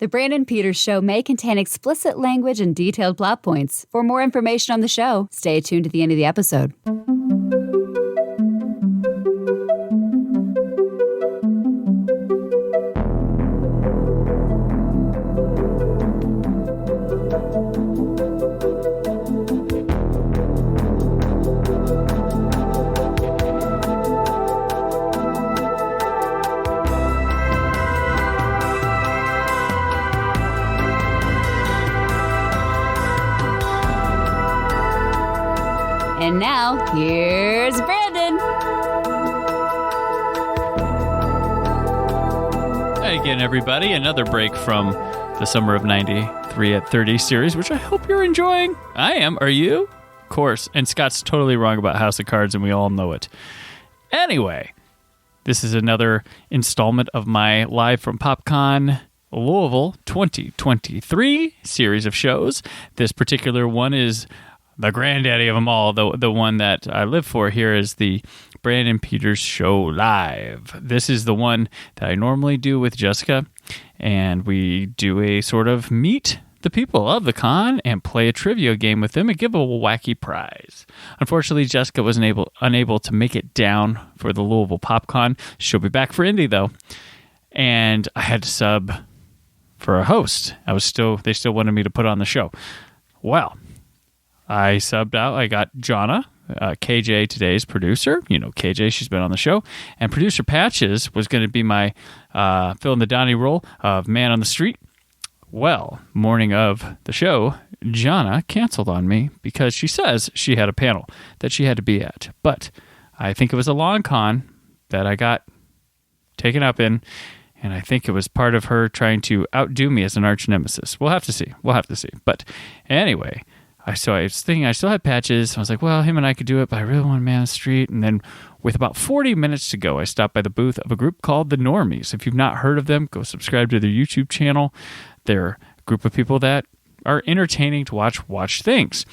The Brandon Peters Show may contain explicit language and detailed plot points. For more information on the show, stay tuned to the end of the episode. And now, here's Brandon. Hi again, everybody. Another break from the Summer of 93 at 30 series, which I hope you're enjoying. I am. Are you? Of course. And Scott's totally wrong about House of Cards, and we all know it. Anyway, this is another installment of my Live from PopCon Louisville 2023 series of shows. This particular one is the granddaddy of them all, the one that I live for here is the Brandon Peters Show Live. This is the one that I normally do with Jessica, and we do a sort of meet the people of the con and play a trivia game with them and give a wacky prize. Unfortunately, Jessica was unable to make it down for the Louisville PopCon. She'll be back for Indy, though. And I had to sub for a host. They still wanted me to put on the show. Well, I subbed out. I got Jonna, KJ, today's producer. You know KJ, she's been on the show. And producer Patches was going to be my fill in the Donnie role of man on the street. Well, morning of the show, Jonna canceled on me because she says she had a panel that she had to be at. But I think it was a long con that I got taken up in, and I think it was part of her trying to outdo me as an arch nemesis. We'll have to see. But anyway, I was thinking I still had Patches. I was like, well, him and I could do it, but I really want to man the street. And then with about 40 minutes to go, I stopped by the booth of a group called the Normies. If you've not heard of them, go subscribe to their YouTube channel. They're a group of people that are entertaining to watch things.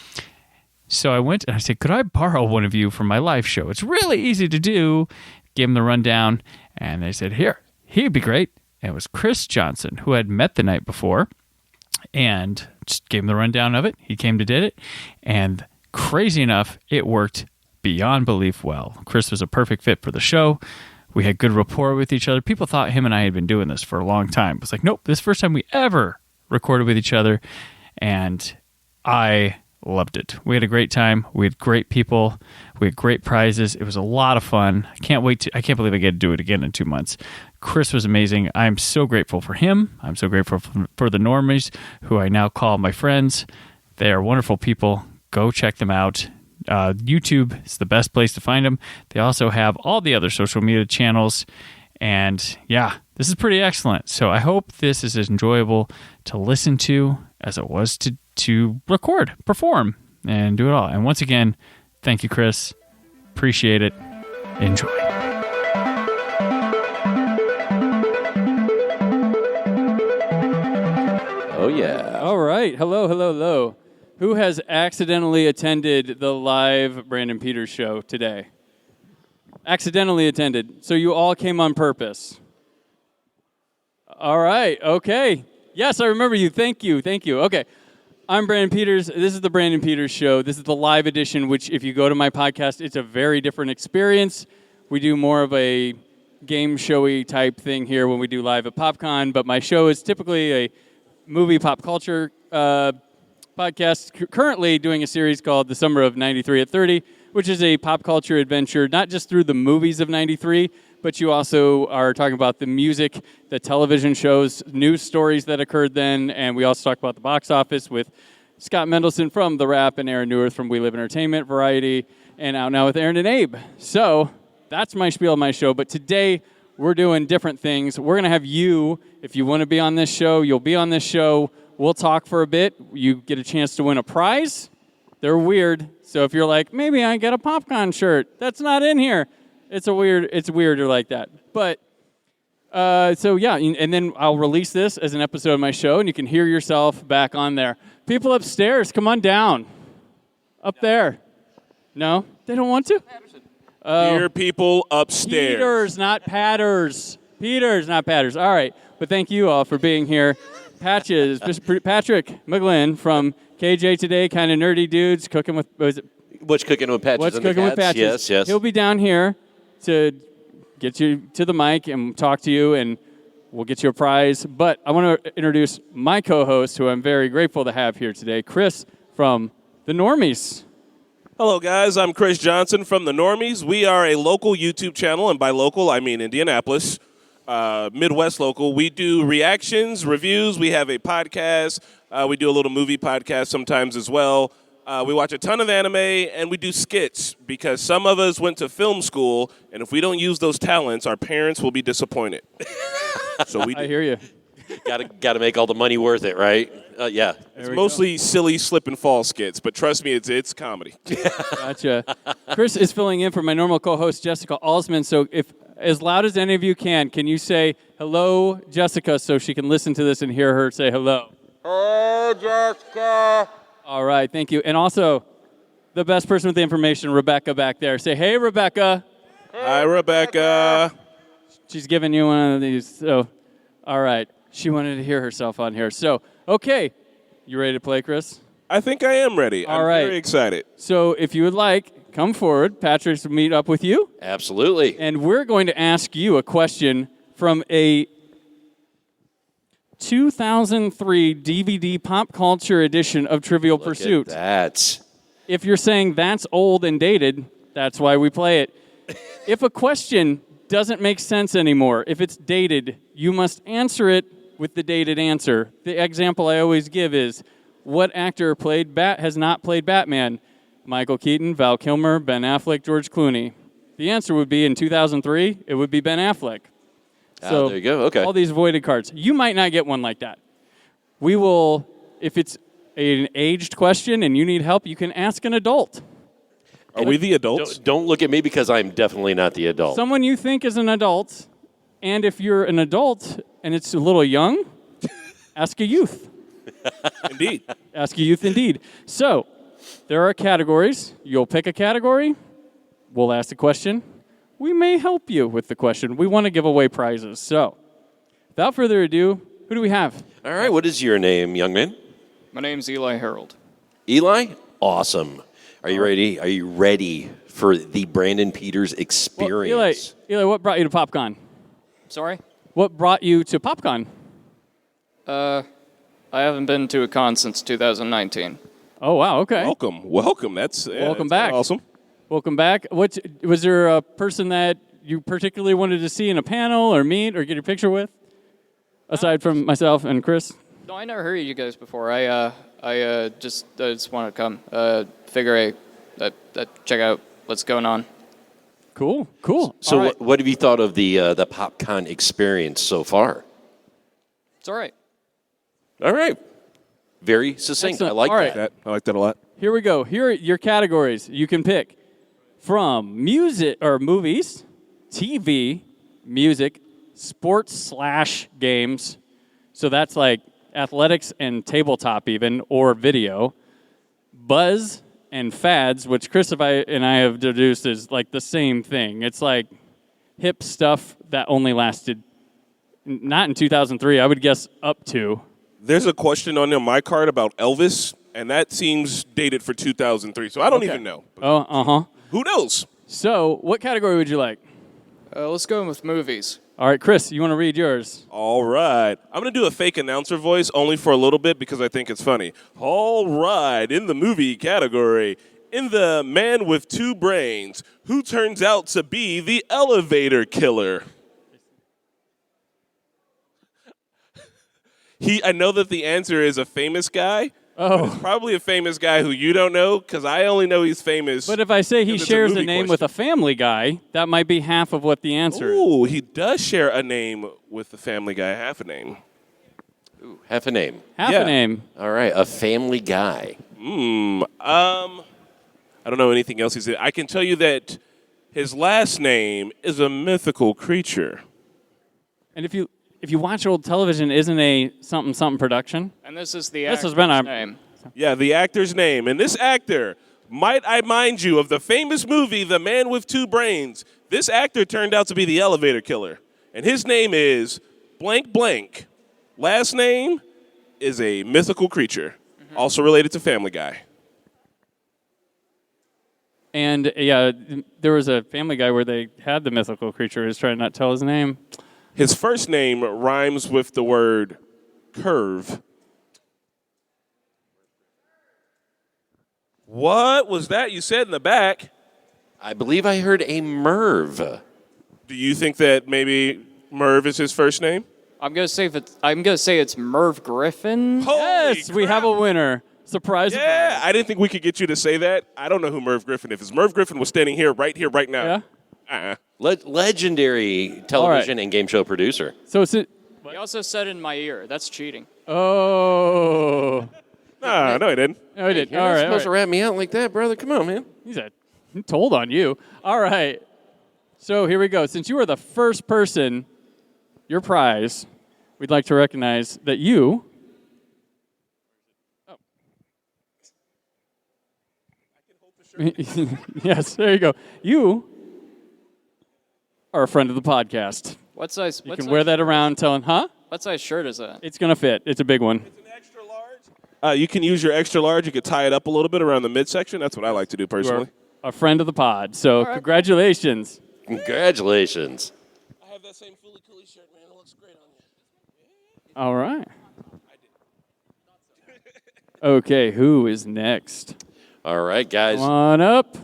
So I went and I said, could I borrow one of you for my live show? It's really easy to do. Gave them the rundown, and they said, here, he'd be great. And it was Chris Johnson, who had met the night before, and just gave him the rundown of it. He came to did it, and crazy enough, it worked beyond belief well. Chris was a perfect fit for the show. We had good rapport with each other. People thought him and I had been doing this for a long time. It was like, nope, this is the first time we ever recorded with each other, and I loved it. We had a great time. We had great people. We had great prizes. It was a lot of fun. I can't believe I get to do it again in 2 months. Chris was amazing. I'm so grateful for him. I'm so grateful for the Normies, who I now call my friends. They are wonderful people. Go check them out. YouTube is the best place to find them. They also have all the other social media channels. And yeah, this is pretty excellent. So I hope this is as enjoyable to listen to as it was to record, perform, and do it all. And once again, thank you, Chris. Appreciate it. Enjoy. Oh, yeah. All right. Hello. Who has accidentally attended the live Brandon Peters show today? Accidentally attended. So you all came on purpose. All right. Okay. Yes, I remember you. Thank you. Okay. I'm Brandon Peters. This is the Brandon Peters Show. This is the live edition, which if you go to my podcast, it's a very different experience. We do more of a game showy type thing here when we do live at PopCon, but my show is typically a movie pop culture podcast. Currently doing a series called The Summer of 93 at 30, which is a pop culture adventure, not just through the movies of 93, but you also are talking about the music, the television shows, news stories that occurred then, and we also talk about the box office with Scott Mendelson from The Wrap and Aaron Newirth from We Live Entertainment, Variety, and Out Now with Aaron and Abe. So that's my spiel of my show, but today we're doing different things. We're going to have you, if you want to be on this show, you'll be on this show. We'll talk for a bit. You get a chance to win a prize. They're weird, so if you're like, maybe I get a PopCon shirt, that's not in here. It's weirder like that. But, so yeah, and then I'll release this as an episode of my show, and you can hear yourself back on there. People upstairs, come on down. Up there. No? They don't want to? Hear people upstairs. Peters, not Patters. Peters, not Patters. All right. But thank you all for being here. Patches, Patrick McGlinn from KJ Today, kind of nerdy dudes, cooking with, What's Cooking with Patches? What's Cooking with Patches? Yes, yes. He'll be down here to get you to the mic and talk to you, and we'll get you a prize. But I want to introduce my co-host, who I'm very grateful to have here today, Chris from the Normies. Hello, guys. I'm Chris Johnson from the Normies. We are a local YouTube channel, and by local, I mean Indianapolis, Midwest local. We do reactions, reviews. We have a podcast. We do a little movie podcast sometimes as well. We watch a ton of anime, and we do skits because some of us went to film school, and if we don't use those talents, our parents will be disappointed. So we do. I hear you. Got to make all the money worth it, right? Yeah. It's mostly silly slip and fall skits, but trust me, it's comedy. Gotcha. Chris is filling in for my normal co-host, Jessica Alsman. So if, as loud as any of you can you say hello, Jessica, so she can listen to this and hear her say hello? Hello, Jessica. All right, thank you. And also, the best person with the information, Rebecca back there. Say, hey, Rebecca. Hi, Rebecca. She's giving you one of these. So, all right. She wanted to hear herself on here. So, okay. You ready to play, Chris? I think I am ready. All I'm right. very excited. So, if you would like, come forward. Patrick's will meet up with you. Absolutely. And we're going to ask you a question from a 2003 DVD pop culture edition of Trivial Pursuit. Look at that. If you're saying that's old and dated, that's why we play it. If a question doesn't make sense anymore, if it's dated, you must answer it with the dated answer. The example I always give is, what actor has not played Batman? Michael Keaton, Val Kilmer, Ben Affleck, George Clooney. The answer would be in 2003, it would be Ben Affleck. So there you go. Okay. all these voided cards. You might not get one like that. We will, if it's an aged question and you need help, you can ask an adult. Are we the adults? Don't look at me because I'm definitely not the adult. Someone you think is an adult, and if you're an adult and it's a little young, ask a youth. Indeed. Ask a youth indeed. So, there are categories. You'll pick a category. We'll ask the question. We may help you with the question. We want to give away prizes. So, without further ado, who do we have? All right. What is your name, young man? My name's Eli Harold. Eli? Awesome. Are you ready? Are you ready for the Brandon Peters experience? Well, Eli, what brought you to PopCon? Sorry? What brought you to PopCon? I haven't been to a con since 2019. Oh, wow, okay. Welcome. That's Welcome back. Awesome. Welcome back. Was there a person that you particularly wanted to see in a panel or meet or get your picture with, aside from myself and Chris? No, I never heard of you guys before. I just wanted to come, figure check out what's going on. Cool. So All right. what have you thought of the PopCon experience so far? It's all right. All right. Very succinct. Excellent. I like All right. that. I like that a lot. Here we go. Here are your categories. You can pick from music or movies, TV, music, sports/games. So that's like athletics and tabletop even, or video. Buzz and fads, which Chris and I have deduced is like the same thing. It's like hip stuff that only lasted, not in 2003, I would guess up to. There's a question on my card about Elvis, and that seems dated for 2003, so I don't even know. Oh, uh-huh. Who knows? So what category would you like? Let's go with movies. All right, Chris, you want to read yours? All right. I'm going to do a fake announcer voice only for a little bit because I think it's funny. All right. In the movie category, in the Man with Two Brains, who turns out to be the elevator killer? I know that the answer is a famous guy. Oh. It's probably a famous guy who you don't know because I only know he's famous. But if I say he because it's shares a movie name question. with a Family Guy, that might be half of what the answer is. Ooh, he does share a name with the Family Guy, half a name. Ooh, half a name. Half Yeah. a name. All right. A Family Guy. I don't know anything else he said. I can tell you that his last name is a mythical creature. And if you watch old television, isn't a something production? And this is the This has actor's been our- name. Yeah, the actor's name. And this actor, might I mind you, of the famous movie The Man with Two Brains, this actor turned out to be the elevator killer. And his name is blank blank. Last name, is a mythical creature, also related to Family Guy. And yeah, there was a Family Guy where they had the mythical creature. He was trying to not tell his name. His first name rhymes with the word curve. What was that you said in the back? I believe I heard a Merv. Do you think that maybe Merv is his first name? I'm gonna say it's Merv Griffin. Yes, we have a winner. Surprise! Yeah, surprise. I didn't think we could get you to say that. I don't know who Merv Griffin is. If Merv Griffin was standing here, right now. Yeah. Legendary television and game show producer. So it's He also said in my ear. That's cheating. oh. No, he didn't. No, he did. You're All not right. supposed to wrap me out like that, brother. Come on, man. He told on you. All right. So here we go. Since you are the first person, your prize, we'd like to recognize that you. Oh. Yes, there you go. You are a friend of the podcast. What size? You can wear that around telling, huh? What size shirt is that? It's going to fit. It's a big one. It's an extra large. You can use your extra large. You could tie it up a little bit around the midsection. That's what I like to do You personally. are a friend of the pod. So congratulations. Congratulations. I have that same Fooly Cooly shirt, man. It looks great on you. All right. Okay, who is next? All right, guys. Come on up.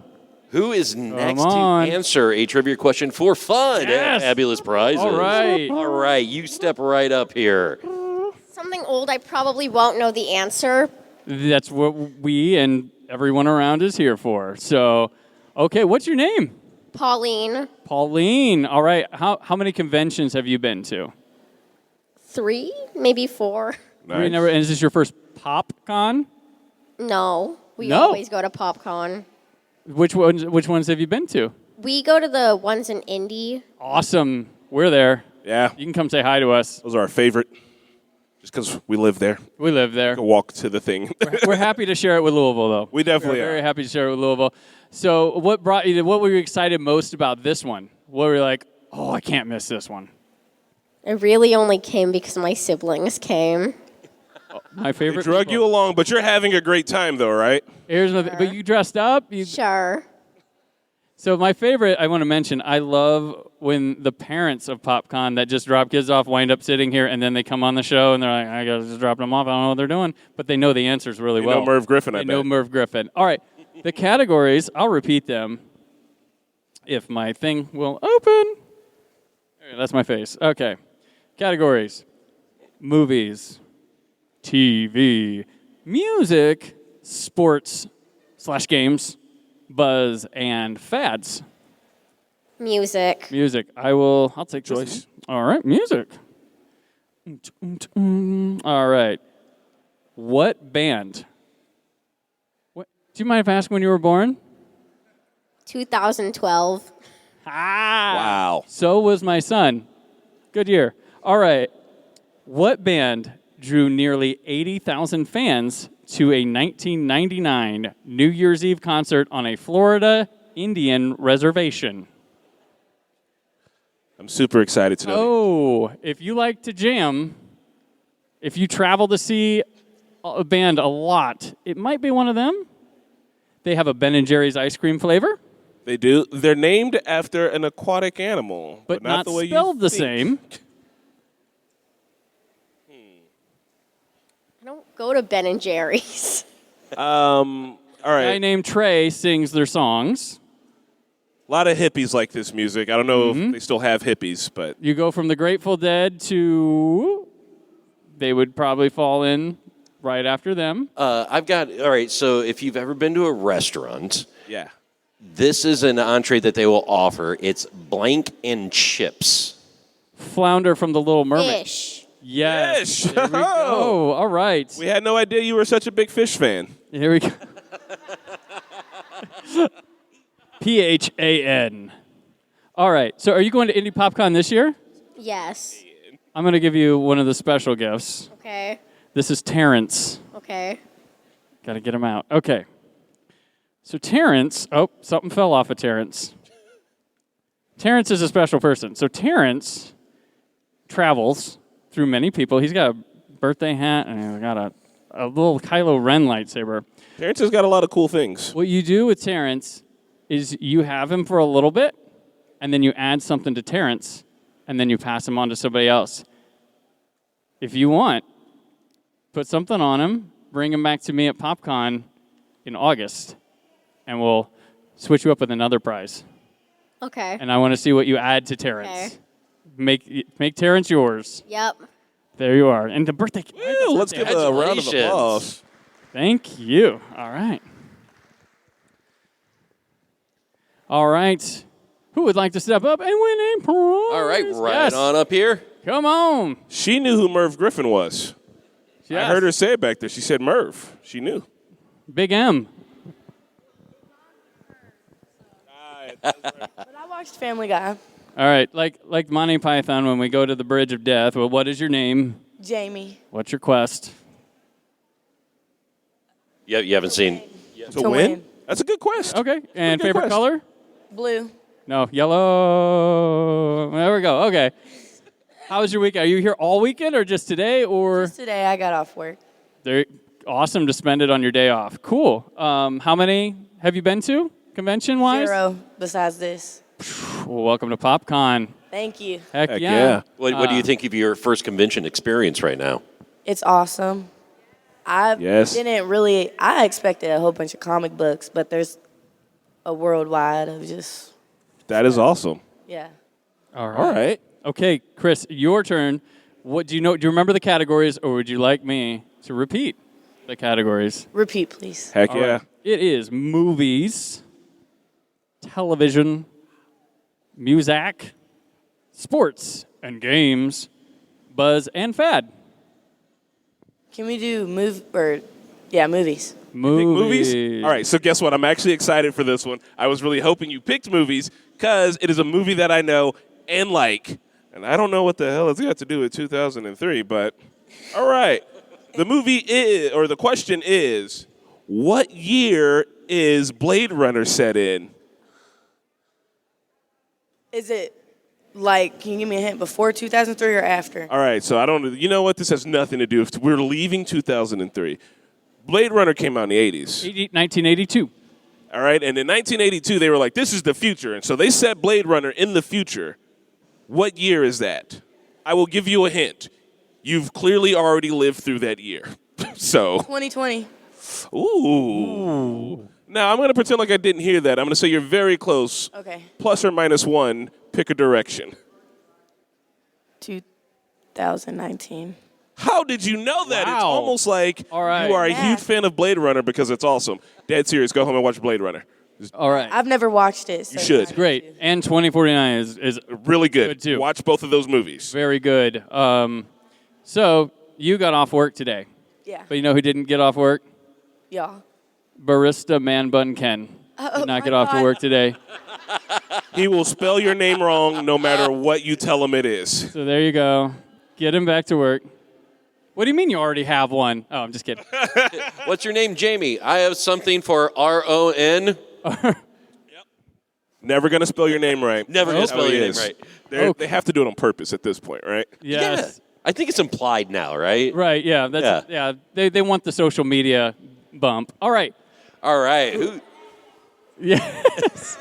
Who is next to on. answer a trivia question for fun Yes. and fabulous prizes? All right. All right, you step right up here. Something old I probably won't know the answer. That's what we and everyone around is here for. So, okay, what's your name? Pauline. Pauline. All right. How many conventions have you been to? 3, maybe 4. Nice. And is this your first PopCon? No, we No. always go to PopCon. Which ones have you been to? We go to the ones in Indy. Awesome. We're there. Yeah, You can come say hi to us. those are our favorite. Just because we live there. We live there. Go walk to the thing. We're happy to share it with Louisville, though. We definitely We're very are. happy to share it with Louisville. So, what were you excited most about this one? What were you like, oh, I can't miss this one? I really only came because my siblings came. My favorite. They drug people. you along, but you're having a great time, though, right? Here's my but you dressed up. Sure. So my favorite, I want to mention, I love when the parents of PopCon that just drop kids off wind up sitting here, and then they come on the show, and they're like, I got to just drop them off. I don't know what they're doing. But they know the answers really You well. know Merv Griffin, I They bet. know Merv Griffin. All right. The categories, I'll repeat them if my thing will open. There, that's my face. Okay. Categories. Movies. TV. Music. Sports / games. Buzz and fads. Music. Music. I'll take this Choice. one. All right, music. All right. What band? What? Do you mind if I ask when you were born? 2012. Wow. So was my son. Good year. All right. What band drew nearly 80,000 fans to a 1999 New Year's Eve concert on a Florida Indian reservation? I'm super excited to know. Oh, if you like to jam, if you travel to see a band a lot, it might be one of them. They have a Ben & Jerry's ice cream flavor, They do. They're named after an aquatic animal, but not not the way spelled you the think. same. I don't go to Ben & Jerry's. All A guy right. named Trey sings their songs. A lot of hippies like this music. I don't know Mm-hmm. if they still have hippies, but You go from the Grateful Dead to, they would probably fall in right after them. All right, so if you've ever been to a restaurant, yeah. this is an entree that they will offer. It's blank and chips. Flounder from The Little Mermaid. Fish. Yes. Fish. There we go. All right. We had no idea you were such a big fish fan. Here we go. PHAN. All right. So are you going to Indie PopCon this year? Yes. I'm going to give you one of the special gifts. Okay. This is Terrence. Okay. Got to get him out. Okay. So Terrence, something fell off of Terrence. Terrence is a special person. So Terrence travels through many people. He's got a birthday hat, and I got a little Kylo Ren lightsaber. Terrence has got a lot of cool things. What you do with Terrence is you have him for a little bit, and then you add something to Terrence, and then you pass him on to somebody else. If you want, put something on him, bring him back to me at PopCon in August, and we'll switch you up with another prize. Okay. And I want to see what you add to Terrence. Okay. Make Terrence yours. Yep. There you are. And the birthday. Woo, let's give a round of Congratulations. applause. Thank you. All right. All right. Who would like to step up and win a prize? All right, right Yes. on up here. Come on. She knew who Merv Griffin was. Yes. I heard her say it back there. She said Merv. She knew. Big M. But I watched Family Guy. All right. Like Monty Python, when we go to the Bridge of Death, well, what is your name? Jamie. What's your quest? Yeah, you haven't seen. To win? That's a good quest. Okay. And good favorite quest. color? Blue. No, yellow. There we go. Okay. How was your weekend? Are you here all weekend or just today? Or Just today I got off work. they're awesome to spend it on your day off. Cool. How many have you been to, convention-wise? 0 besides this. Well, welcome to PopCon. Thank you. Heck, Heck yeah. yeah. What do you think of your first convention experience right now? It's awesome. I expected a whole bunch of comic books, but there's a worldwide of just, That is awesome. yeah. All right. All right. Okay, Chris, your turn. What do you know? Do you remember the categories, or would you like me to repeat the categories? Repeat, please. Heck All yeah. right. It is movies, television, music, sports, and games, buzz, and fad. Can we do movies? Pick movies? All right, so guess what? I'm actually excited for this one. I was really hoping you picked movies because it is a movie that I know and like. And I don't know what the hell it's got to do with 2003, but all right. The question is, what year is Blade Runner set in? Is it can you give me a hint, before 2003 or after? All right, so you know what? This has nothing to do with, we're leaving 2003. Blade Runner came out in the 80s. 1982. All right, and in 1982, they were like, this is the future. And so they set Blade Runner in the future. What year is that? I will give you a hint. You've clearly already lived through that year. So, 2020. ooh. Now, I'm going to pretend like I didn't hear that. I'm going to say you're very close. Okay. Plus or minus one, pick a direction. 2019. How did you know that? It's Wow. almost like All right. you are a Yeah. huge fan of Blade Runner because it's awesome. Dead serious. Go home and watch Blade Runner. All right. I've never watched it. So You should. I need Great. to. And 2049 is Really good. Good, too. Watch both of those movies. very good. So you got off work today, Yeah. but you know who didn't get off work? Y'all. Barista Man Bun Ken did not get off to work today. He will spell your name wrong no matter what you tell him it is. So there you go. Get him back to work. What do you mean you already have one? Oh, I'm just kidding. What's your name, Jamie? I have something for RON. Never going to spell your name right. Never gonna That's how spell he your name is. right. They have to do it on purpose at this point, right? Yes. Yeah. I think it's implied now, right? Right, yeah. That's, yeah. They want the social media bump. All right. All right. Yes.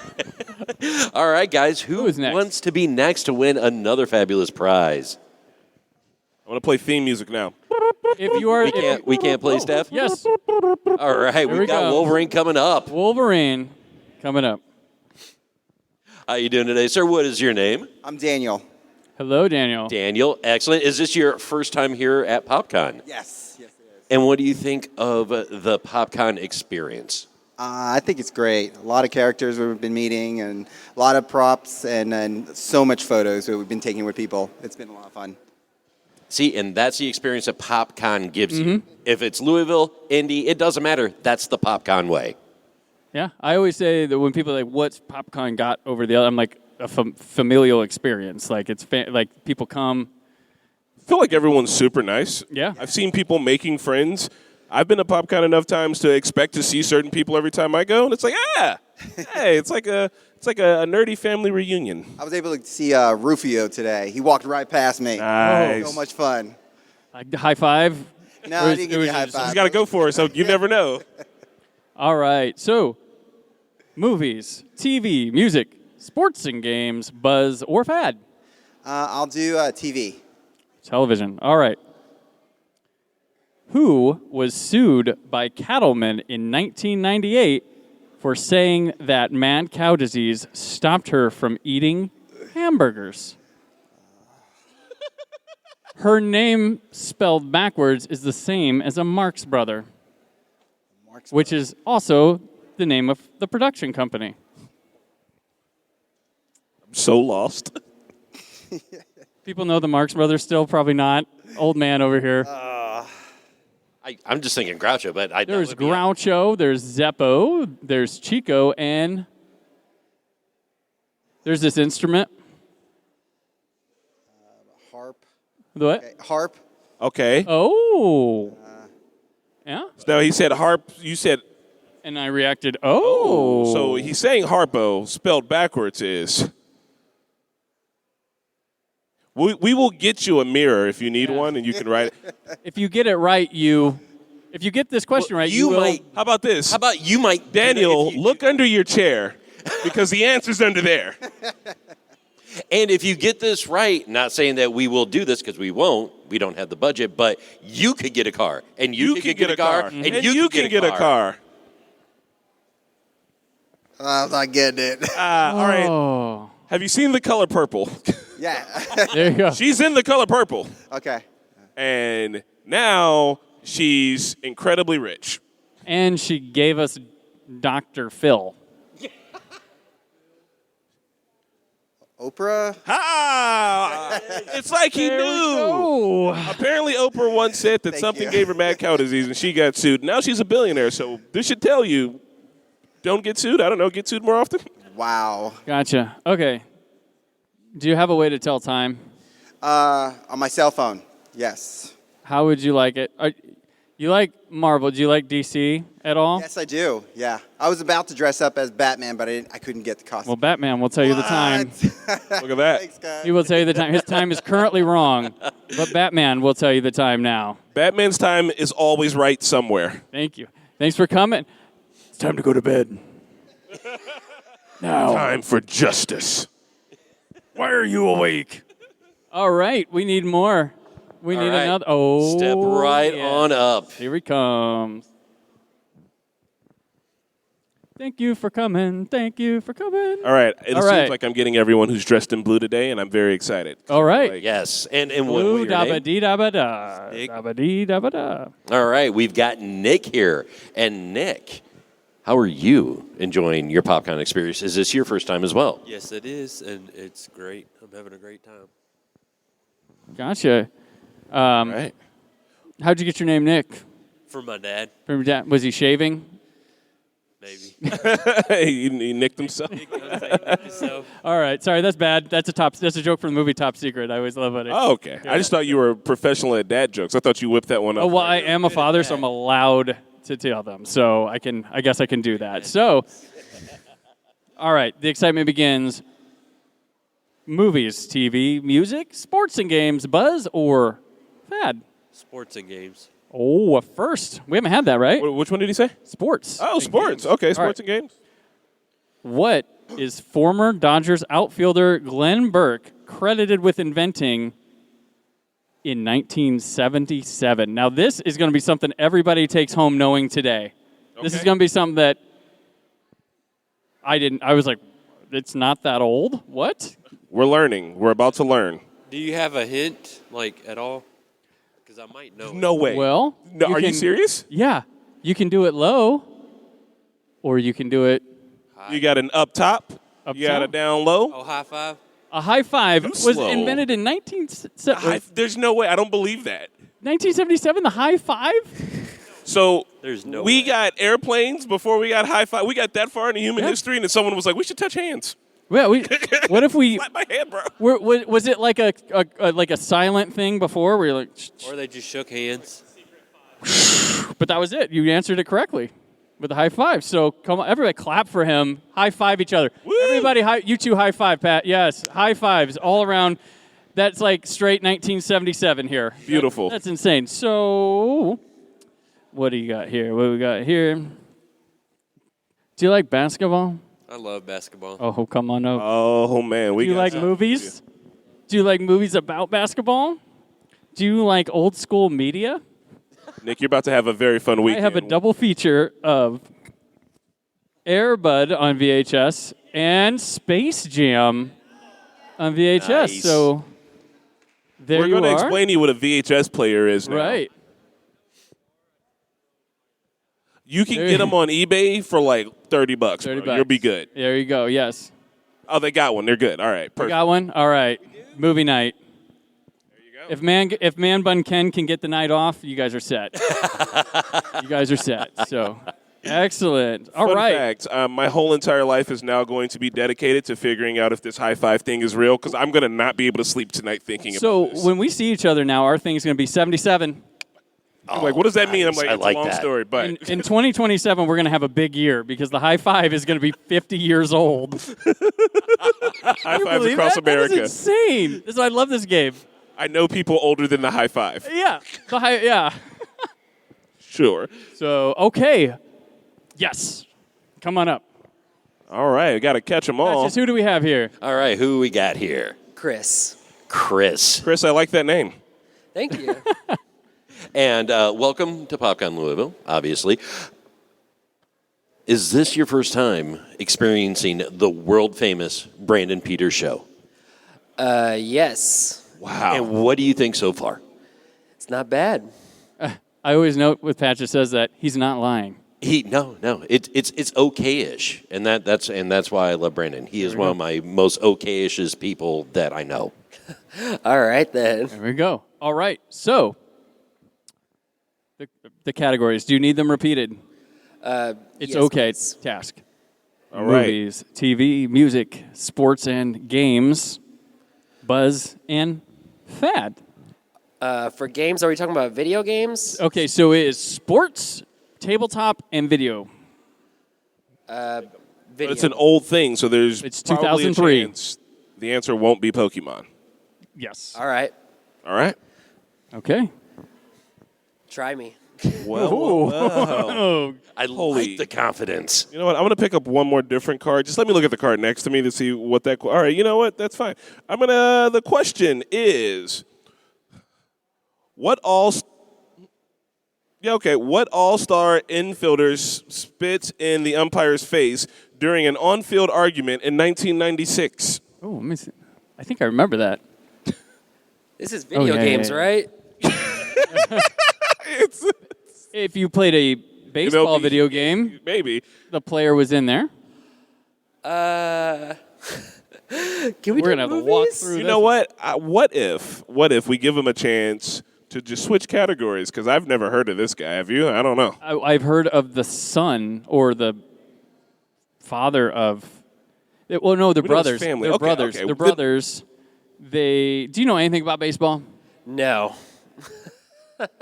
All right, guys. Who is next? wants to be next to win another fabulous prize? I'm going to play theme music now. If you are, We can't play, Steph? yes, All right, we we've got go. Wolverine coming up. Wolverine coming up. How you doing today, sir? What is your name? I'm Daniel. Hello, Daniel. Daniel. Excellent. Is this your first time here at PopCon? Yes. Yes, it is. And what do you think of the PopCon experience? I think it's great. A lot of characters we've been meeting and a lot of props and so much photos that we've been taking with people. It's been a lot of fun. See, and that's the experience that PopCon gives you. If it's Louisville, Indy, it doesn't matter. That's the PopCon way. Yeah, I always say that when people are like, what's PopCon got over the other? I'm like, a familial experience. Like, it's like people come. I feel like everyone's super nice. Yeah. I've seen people making friends. I've been to PopCon enough times to expect to see certain people every time I go, and it's like, hey, it's like a nerdy family reunion. I was able to see Rufio today. He walked right past me. Nice. So much fun. High five? No, I didn't give you a high five. You got to go for it, so you never know. All right. So, movies, TV, music, sports and games, buzz, or fad? I'll do TV. Television. All right. Who was sued by cattlemen in 1998 for saying that mad cow disease stopped her from eating hamburgers? Her name spelled backwards is the same as a Marx brother, which is also the name of the production company. I'm so lost. People know the Marx brothers still? Probably not. Old man over here. I'm just thinking Groucho, but There's Groucho, there's Zeppo, there's Chico, and there's this instrument. Harp. The what? Okay. Harp. Okay. Oh. Yeah? No, he said harp. You said. And I reacted, oh. So he's saying harpo, spelled backwards is. We will get you a mirror if you need one, and you can write it. If you get it right, if you get this question right, you will. might. How about this? How about you might. Daniel, look under your chair because the answer's under there. And if you get this right, not saying that we will do this because we won't, we don't have the budget, but you could get a car, and you could get a car, and you can get a car. I'm not getting it. All right. Have you seen The Color Purple? Yeah. There you go. She's in The Color Purple. Okay. And now she's incredibly rich. And she gave us Dr. Phil. Oprah? Ah! It's like he knew. Apparently, Oprah once said that something gave her mad cow disease and she got sued. Now she's a billionaire, so this should tell you, don't get sued. I don't know, get sued more often. Wow. Gotcha. Okay. Do you have a way to tell time? On my cell phone, yes. How would you like it? You like Marvel. Do you like DC at all? Yes, I do, yeah. I was about to dress up as Batman, but I couldn't get the costume. Well, Batman will tell you the time. Look at that. Thanks, guys. He will tell you the time. His time is currently wrong, but Batman will tell you the time now. Batman's time is always right somewhere. Thank you. Thanks for coming. It's time to go to bed. Now. Time for justice. Why are you awake? All right, we need more. We need another. Oh, step right on up. Here he comes. Thank you for coming. Thank you for coming. All right. It seems like I'm getting everyone who's dressed in blue today, and I'm very excited. All right. Yes. And blue what dabba dee dabba da. Dabba dee dabba da. All right. We've got Nick here. And Nick, how are you enjoying your PopCon experience? Is this your first time as well? Yes, it is, and it's great. I'm having a great time. Gotcha. Right. How'd you get your name, Nick? From my dad. From your dad? Was he shaving? Maybe. he nicked himself. All right. Sorry, that's bad. That's a joke from the movie Top Secret. I always love it. Oh, okay. Yeah. I just thought you were a professional at dad jokes. I thought you whipped that one up. Oh, well, I am a father, so I'm allowed to tell them. So I guess I can do that. So, all right. The excitement begins. Movies, TV, music, sports and games, buzz, or fad? Sports and games. Oh, a first. We haven't had that, right? Which one did he say? Sports. Oh, sports. Games. Okay, sports and games. What is former Dodgers outfielder Glenn Burke credited with inventing in 1977? Now, this is going to be something everybody takes home knowing today. Okay. This is going to be something that I was like, it's not that old? What? We're learning. We're about to learn. Do you have a hint, at all? Because I might know. No way. Well, no, are you serious? Yeah. You can do it low, or you can do it high. You got an up top. You got a down low. Oh, high five. A high five was invented in 1977. There's no way. I don't believe that. 1977, the high five? So there's no we way. got airplanes before we got high five. We got that far into human history, and then someone was like, we should touch hands. Yeah, what if we? Slap my hand, bro. Was it like a silent thing before, where you're like? Or they just shook hands. But that was it. You answered it correctly with a high five. So come on, everybody, clap for him. High five each other. Woo! Everybody, you two high five, Pat. Yes, high fives all around. That's like straight 1977 here. Beautiful. That's insane. So, what do you got here? What do we got here? Do you like basketball? I love basketball. Oh, come on up. Oh, man. Do you like movies? Do you like movies about basketball? Do you like old school media? Nick, you're about to have a very fun weekend. I have a double feature of Air Bud on VHS and Space Jam on VHS. Nice. So there We're you are. going to explain to you what a VHS player is now. Right. You can get them on eBay for like $30. $30. You'll be good. There you go. Yes. Oh, they got one. They're good. All right. Perfect. You got one? All right. Movie night. There you go. If Man Bun Ken can get the night off, you guys are set. You guys are set. So, excellent. All right. Fun fact, my whole entire life is now going to be dedicated to figuring out if this high five thing is real, because I'm going to not be able to sleep tonight thinking about this. So, when we see each other now, our thing's going to be 77. I'm like, what does that mean? I'm like, I it's like a long that. story. But In 2027, we're going to have a big year because the high five is going to be 50 years old. high fives across America. That is insane. I love this game. I know people older than the high five. Yeah. Yeah. Sure. So, okay. Yes. Come on up. All right. We got to catch them all. Who do we have here? All right, who we got here? Chris. Chris, I like that name. Thank you. And welcome to PopCon Louisville, obviously. Is this your first time experiencing the world-famous Brandon Peters show? Yes. Wow. And what do you think so far? It's not bad. I always note with Patrick says that he's not lying. No, it's okay-ish, and that's why I love Brandon. He is one of my most okay-ish people that I know. All right then. There we go. All right. So the categories. Do you need them repeated? It's yes, okay. please. Task. All right. Movies, TV, music, sports and games, buzz and fad. For games, are we talking about video games? Okay, so it is sports, tabletop, and video. Video. But it's an old thing, so there's It's probably 2003. a chance the answer won't be Pokemon. Yes. All right. All right. Okay. Try me. Well. I like the confidence. You know what? I'm going to pick up one more different card. Just let me look at the card next to me to see what that... All right, you know what? That's fine. The question is, what all-star infielders spit in the umpire's face during an on-field argument in 1996? Oh, let me see. I think I remember that. This is video games, right? If you played a baseball video game, maybe the player was in there. Can we We're gonna have to walk through. You know what? What if we give him a chance to just switch categories? Because I've never heard of this guy. Have you? I don't know. I've heard of the son or the father of. Well, no, they're We know his brothers. family. They're Okay, brothers. okay. They're brothers. Do you know anything about baseball? No.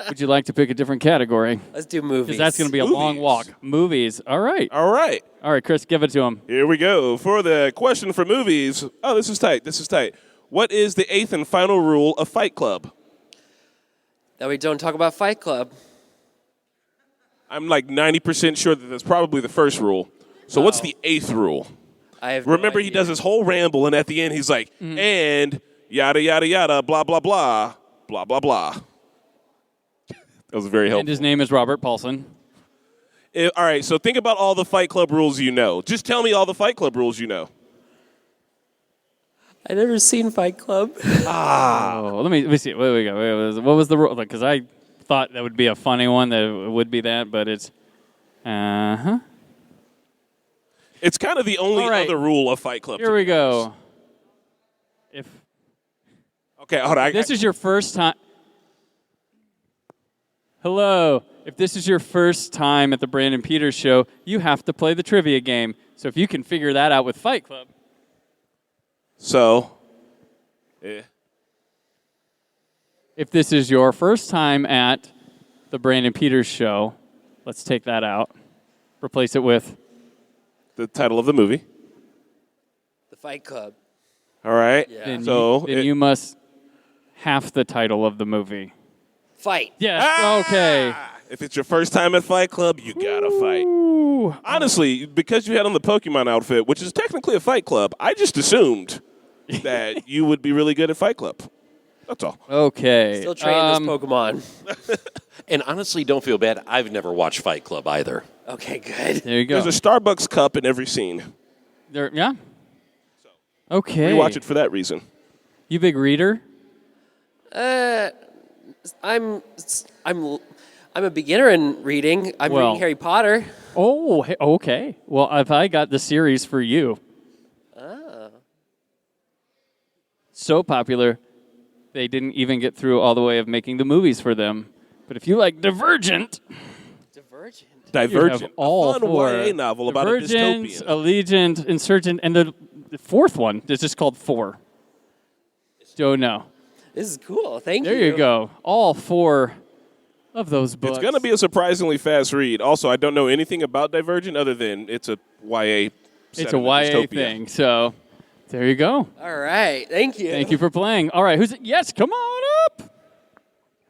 Would you like to pick a different category? Let's do movies. Because that's going to be a long walk. Movies. All right. All right. All right, Chris, give it to him. Here we go. For the question for movies. Oh, this is tight. What is the 8th and final rule of Fight Club? That we don't talk about Fight Club. I'm like 90% sure that that's probably the first rule. So what's the 8th rule? I have Remember, no he idea. does his whole ramble, and at the end, he's like, and yada, yada, yada, blah, blah, blah, blah, blah, blah. That was very helpful. And his name is Robert Paulson. All right, so think about all the Fight Club rules you know. Just tell me all the Fight Club rules you know. I never seen Fight Club. Oh, let me see. Wait, we go. What was the rule? Because I thought that would be a funny one. That it would be that, but it's. It's kind of the only other rule of Fight Club. Here we go. Okay, hold on. This is your first time. Hello. If this is your first time at the Brandon Peters show, you have to play the trivia game. So if you can figure that out with Fight Club. So, If this is your first time at the Brandon Peters show, let's take that out. Replace it with the title of the movie. The Fight Club. All right. Yeah. Then So you must half the title of the movie. Fight. Yes. Okay. If it's your first time at Fight Club, you gotta fight. Honestly, because you had on the Pokemon outfit, which is technically a Fight Club, I just assumed that you would be really good at Fight Club. That's all. Okay. Still training this Pokemon. And honestly, don't feel bad. I've never watched Fight Club either. Okay, good. There you go. There's a Starbucks cup in every scene. Yeah. Okay. We watch it for that reason. You big reader? I'm a beginner in reading. I'm reading Harry Potter. Oh, okay. Well, if I got the series for you. Oh. So popular, they didn't even get through all the way of making the movies for them. But if you like Divergent, Divergent, you have all a fun four. YA novel about a Divergent, dystopian. Allegiant, Insurgent, and the fourth one is just called 4. Don't know. This is cool. Thank you. There you go. All 4 of those books. It's going to be a surprisingly fast read. Also, I don't know anything about Divergent other than it's a YA. It's a YA thing. So there you go. All right. Thank you. Thank you for playing. All right. Who's it? Yes, come on up.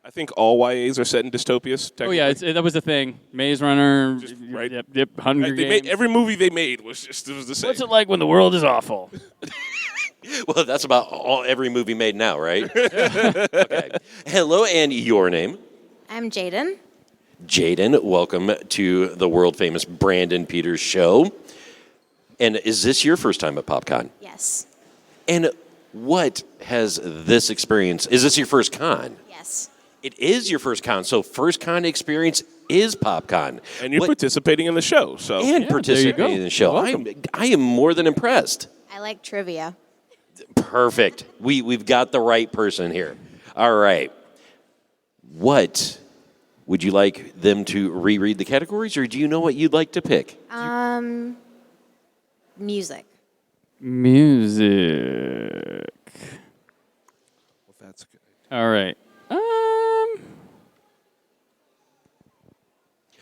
I think all YAs are set in dystopias. Oh, yeah. That was the thing. Maze Runner. Right. Yep. Hunger Games. Every movie they made was the same. What's it like when the world is awful? Well, that's about every movie made now, right? Okay. Hello, and your name? I'm Jaden. Jaden, welcome to the world-famous Brandon Peters show. And is this your first time at PopCon? Yes. And what has this experience? Is this your first con? Yes. It is your first con. So first con experience is PopCon. And you're participating in the show. And participating in the show. I am more than impressed. I like trivia. Perfect. We've got the right person here. All right. What would you like them to reread the categories, or do you know what you'd like to pick? Music. Music. Well, that's good. All right.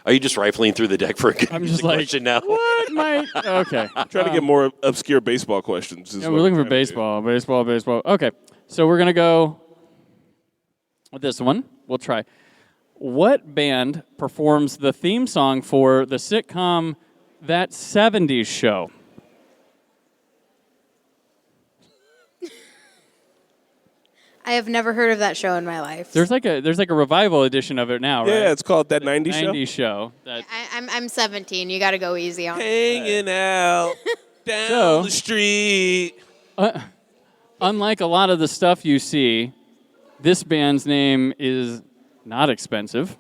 Are you just rifling through the deck for a good I'm just like, question now? What might? Okay. Trying to get more obscure baseball questions. Yeah, we're looking for baseball. Okay. So we're going to go with this one. We'll try. What band performs the theme song for the sitcom That 70s Show? I have never heard of that show in my life. There's like a revival edition of it now, right? Yeah, it's called That 90s Show. 90s Show. That, I'm 17. You got to go easy on me. Hanging out down the street. Unlike a lot of the stuff you see, this band's name is not expensive.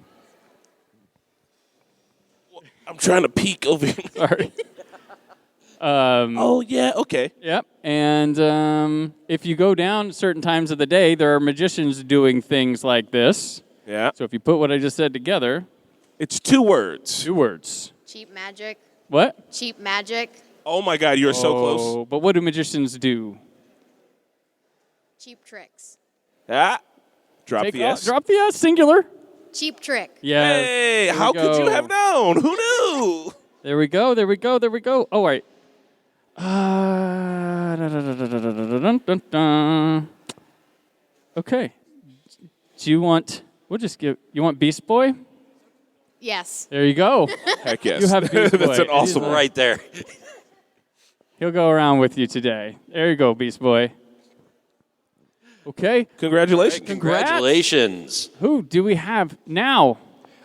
I'm trying to peek over here. Sorry. Oh, yeah, okay. Yep. And if you go down certain times of the day, there are magicians doing things like this. Yeah. So if you put what I just said together. It's 2 words. 2 words. Cheap magic. What? Cheap magic. Oh, my God, you're so close. But what do magicians do? Cheap tricks. Ah. Drop the S. Drop the S, singular. Cheap trick. Yeah. Hey, how could you have known? Who knew? There we go. Oh, wait. Okay. Do you want? You want Beast Boy? Yes. There you go. Heck yes. You have Beast Boy. That's an awesome one. Right there. He'll go around with you today. There you go, Beast Boy. Okay. Congratulations. Congratulations. Who do we have now?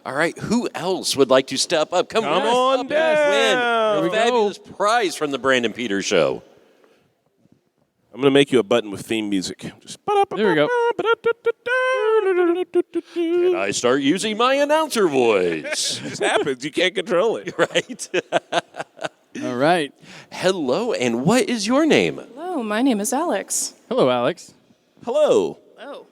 All right, who else would like to step up? Come on up down. and win Here a we fabulous prize from the Brandon Peters show. I'm going to make you a button with theme music. Just There we go. Can I start using my announcer voice? It just happens. You can't control it. Right? All right. Hello, and what is your name? Hello, my name is Alex. Hello, Alex. Hello. Oh.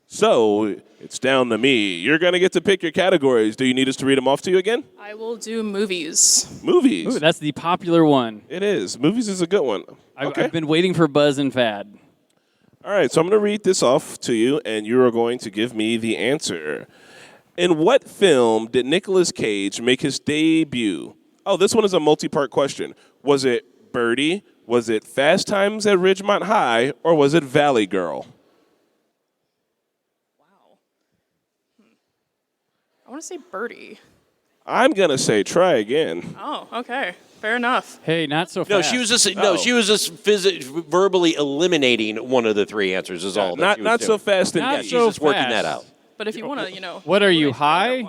So, it's down to me. You're going to get to pick your categories. Do you need us to read them off to you again? I will do movies. Movies. Ooh, that's the popular one. It is. Movies is a good one. Okay. I've been waiting for Buzz and Fad. All right, so I'm going to read this off to you, and you are going to give me the answer. In what film did Nicolas Cage make his debut? Oh, this one is a multi-part question. Was it Birdie? Was it Fast Times at Ridgemont High? Or was it Valley Girl? want to say birdie. I'm going to say try again. Oh, okay. Fair enough. Hey, not so fast. No, she was just verbally eliminating one of the three answers. Is all. That Not so fast. Not she's so just working fast. that out. But if you want to, you know. What are you, high?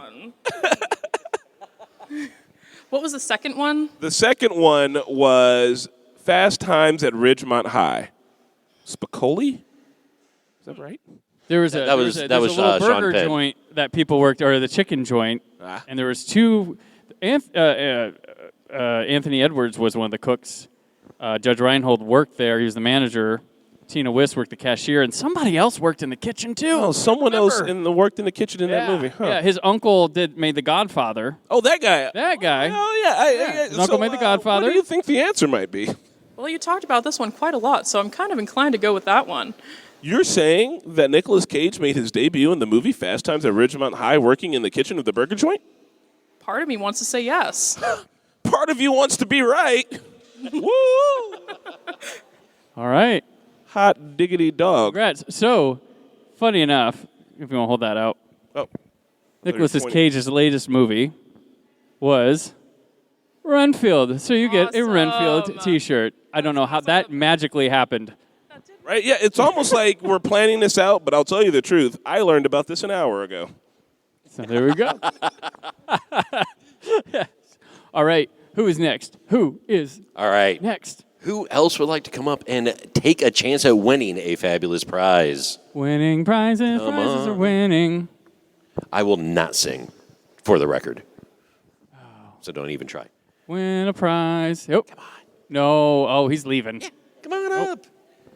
What was the second one? The second one was Fast Times at Ridgemont High. Spicoli? Is that right? There was a little Sean burger Penn. joint that people worked, or the chicken joint, and there was two. Anthony Edwards was one of the cooks. Judge Reinhold worked there. He was the manager. Tina Wiss worked the cashier, and somebody else worked in the kitchen too. Oh, someone else worked in the kitchen in that movie. Huh. Yeah, his uncle made The Godfather. Oh, that guy. That guy. Oh, yeah. His uncle made The Godfather. What do you think the answer might be? Well, you talked about this one quite a lot, so I'm kind of inclined to go with that one. You're saying that Nicolas Cage made his debut in the movie Fast Times at Ridgemont High working in the kitchen of the burger joint? Part of me wants to say yes. Part of you wants to be right. Woo! All right. Hot diggity dog. Congrats. So, funny enough, if you want to hold that out, Nicolas Cage's latest movie was Renfield. So you get a Renfield T-shirt. I don't know how that magically happened. Right? Yeah, it's almost like we're planning this out, but I'll tell you the truth. I learned about this an hour ago. So there we go. Yes. All right. Who is next? Who is All right. next? Who else would like to come up and take a chance at winning a fabulous prize? Winning prizes. Come Prizes are on. winning. I will not sing, for the record. So don't even try. Win a prize. Yep. Come on. No. Oh, he's leaving. Yeah, come on up.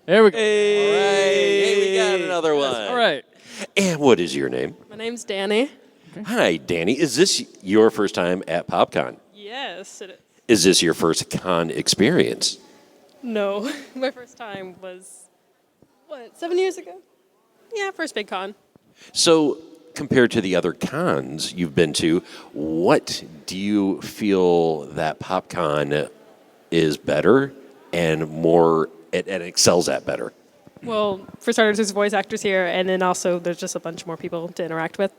There we go. All right. Hey, we got another one. All right. And what is your name? My name's Danny. Hi, Danny. Is this your first time at PopCon? Yes, it is. Is this your first con experience? No, my first time was, 7 years ago? Yeah, first big con. So, compared to the other cons you've been to, what do you feel that PopCon is better and more, and excels at better? Well, for starters, there's voice actors here, and then also there's just a bunch more people to interact with.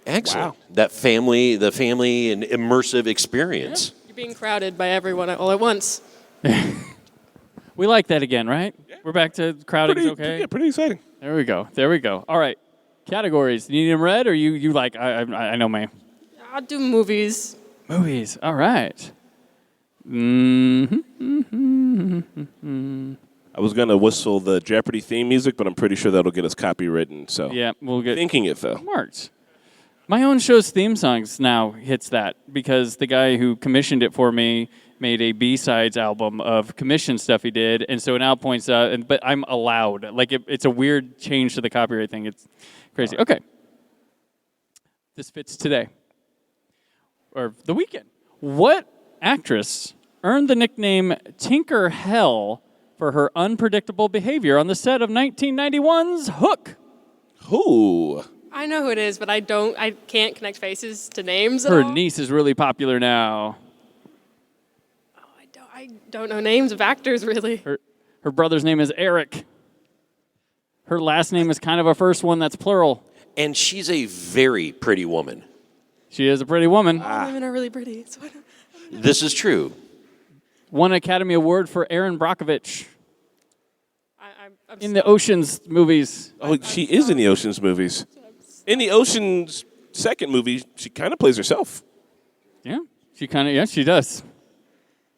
Excellent. Wow. The family and immersive experience. Yeah. You're being crowded by everyone all at once. We like that again, right? Yeah. We're back to crowding. Okay. Yeah, pretty exciting. There we go. All right. Categories. You need them read, or you like? I know me. I'll do movies. Movies. All right. I was going to whistle the Jeopardy theme music, but I'm pretty sure that'll get us copywritten. So yeah, we'll get thinking it though. Marked. My own show's theme songs now hits that because the guy who commissioned it for me made a B-sides album of commission stuff he did, and so it now points out. But I'm allowed. Like it's a weird change to the copyright thing. It's crazy. Okay. This fits today or the weekend. What actress earned the nickname Tinker Hell for her unpredictable behavior on the set of 1991's Hook? Who? I know who it is, but I can't connect faces to names Her at all. niece is really popular now. I don't know names of actors, really. Her brother's name is Eric. Her last name is kind of a first one that's plural. And she's a very pretty woman. She is a pretty woman. All women are really pretty. So This is true. Won an Academy Award for Erin Brockovich. I'm in the Ocean's movies. Oh, she is in the Ocean's movies. In the Ocean's second movie, she kind of plays herself. Yeah, she does.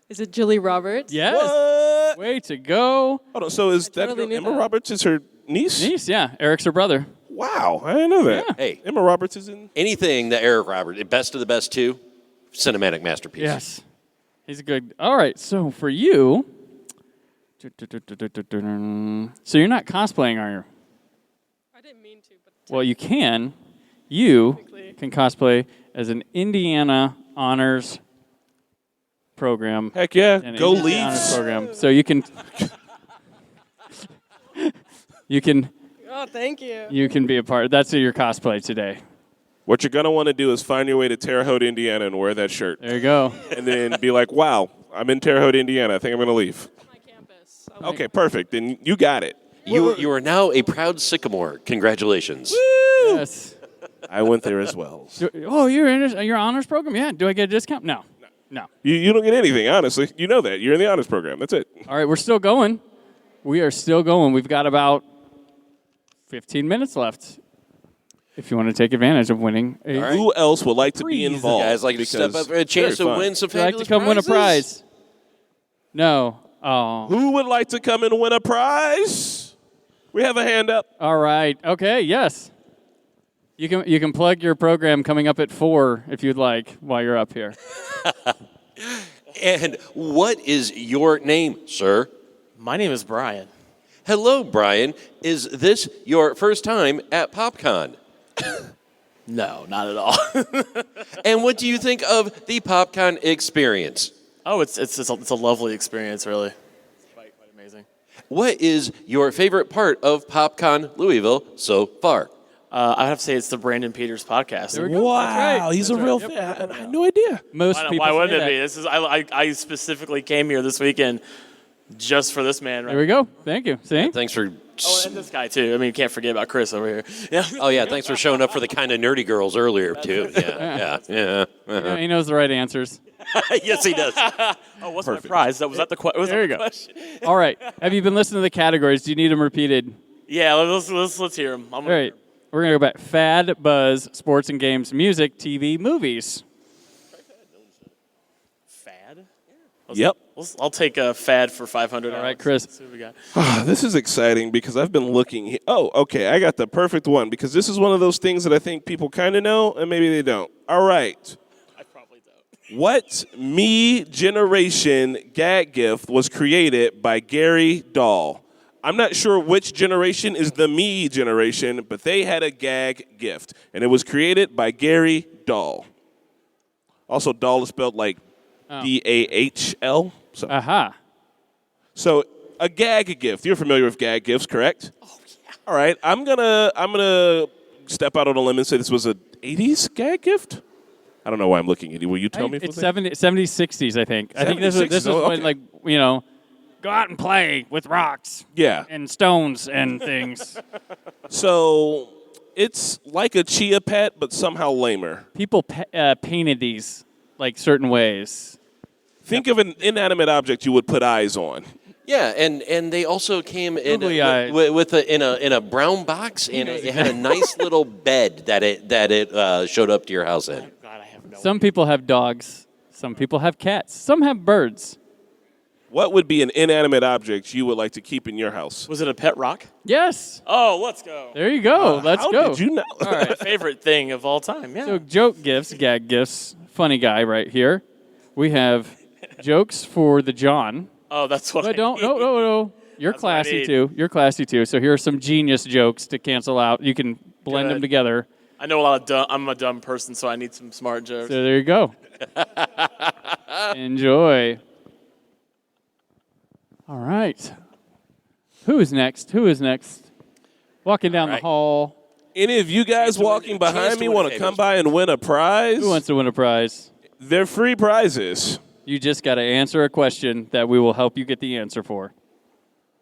Is it Julie Roberts? Yes. What? Way to go. Hold on, so is that totally girl, knew Emma that. Roberts is her niece? Niece, yeah. Eric's her brother. Wow, I didn't know that. Yeah. Hey, Emma Roberts is in. anything that Eric Roberts, best of the best too, cinematic masterpiece. Yes. He's a good. All right, so for you. So you're not cosplaying, are you? I didn't mean to, but Well, you can. You can cosplay as an Indiana honors program. Heck yeah, An go Indiana honors Leafs. program. So you can. Oh, thank you. You can be a part. That's your cosplay today. What you're gonna want to do is find your way to Terre Haute, Indiana, and wear that shirt. There you go. And then be like, "Wow, I'm in Terre Haute, Indiana. I think I'm gonna leave." My campus. Okay, perfect. Then you got it. You are now a proud Sycamore. Congratulations. Woo! Yes. I went there as well. Oh, you're in your honors program? Yeah. Do I get a discount? No. You don't get anything, honestly. You know that. You're in the honors program. That's it. All right, we're still going. We are still going. We've got about 15 minutes left. If you want to take advantage of winning Who else would like to be involved? Guys like to step up for a chance to win some fabulous like to come prizes? win a prize? No. Oh. Who would like to come and win a prize? We have a hand up. All right. Okay. Yes. You can plug your program coming up at 4 if you'd like while you're up here. And what is your name, sir? My name is Brian. Hello, Brian. Is this your first time at PopCon? No, not at all. And what do you think of the PopCon experience? Oh, it's a lovely experience, really. It's quite amazing. What is your favorite part of PopCon Louisville so far? I have to say it's the Brandon Peters podcast. There we go. Wow, he's a real fan. I had no idea. Most people why wouldn't say it that. be? I specifically came here this weekend just for this man. Right? There we go. Thank you. See? Thanks for... Oh, and this guy, too. I mean, you can't forget about Chris over here. Yeah. Oh, yeah, thanks for showing up for the kind of nerdy girls earlier, too. Yeah. Yeah, he knows the right answers. Yes, he does. Oh, what's my prize? Was that the question? There you go. All right. Have you been listening to the categories? Do you need them repeated? Yeah, let's hear them. All right. We're going to go back. Fad, buzz, sports and games, music, TV, movies. Fad? Yep. I'll take a fad for $500. All right, Chris. Let's see what we got. This is exciting because I've been looking. Oh, okay. I got the perfect one because this is one of those things that I think people kind of know and maybe they don't. All right. I probably don't. What Me Generation gag gift was created by Gary Dahl? I'm not sure which generation is the Me generation, but they had a gag gift, and it was created by Gary Dahl. Also, Dahl is spelled like D-A-H-L. So. Aha. So a gag gift. You're familiar with gag gifts, correct? Oh yeah. All right. I'm gonna step out on a limb and say this was a 80s gag gift. I don't know why I'm looking at you. Will you tell me? It's 70s, 60s, I think. I think this is when, like, go out and play with rocks. Yeah. And stones and things. So it's like a chia pet, but somehow lamer. People painted these like certain ways. Think of an inanimate object you would put eyes on. Yeah, and they also came in in a brown box, and it had a nice little bed that it showed up to your house in. God, I have no Some people have dogs. Some people have cats. Some have birds. What would be an inanimate object you would like to keep in your house? Was it a pet rock? Yes. Oh, let's go. There you go. Let's how go. Did you know? All right. My favorite thing of all time. Yeah. So joke gifts, gag gifts, funny guy right here. We have jokes for the John. Oh, that's what No. You're That's classy too. You're classy too. So here are some genius jokes to cancel out. You can blend them together. I know a lot of I'm a dumb person, so I need some smart jokes. So there you go. Enjoy. All right. Who is next? Walking down the hall. Any of you guys walking behind me want to come by and win a prize? Who wants to win a prize? They're free prizes. You just got to answer a question that we will help you get the answer for.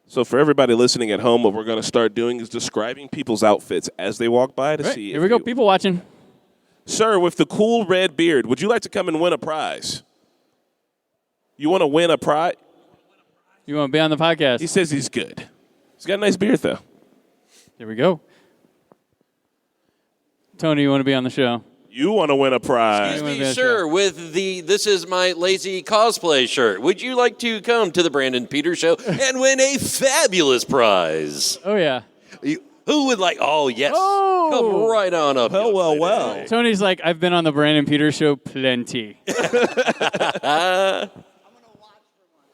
So for everybody listening at home, what we're going to start doing is describing people's outfits as they walk by to see. Here we go. People watching. Sir, with the cool red beard, would you like to come and win a prize? You want to win a prize? You want to be on the podcast? He says he's good. He's got a nice beard, though. There we go. Tony, you want to be on the show? You want to win a prize. Excuse me, sir, with the This Is My Lazy Cosplay shirt. Would you like to come to the Brandon Peters Show and win a fabulous prize? Oh, yeah. Who would like, oh, yes. Oh. Come right on up. Well. Tony's like, I've been on the Brandon Peters Show plenty.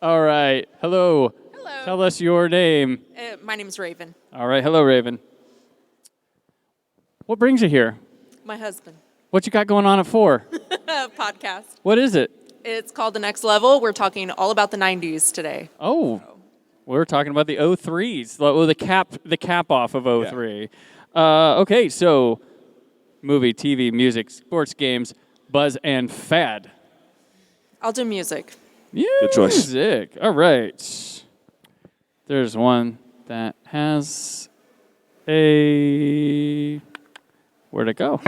All right. Hello. Hello. Tell us your name. My name's Raven. All right. Hello, Raven. What brings you here? My husband. What you got going on at 4? Podcast. What is it? It's called The Next Level. We're talking all about the 90s today. Oh, we're talking about the 03s. Well, the cap off of 03. Yeah. Okay, so movie, TV, music, sports, games, buzz, and fad. I'll do music. Good choice. Music. All right. There's one that has a Where'd it go?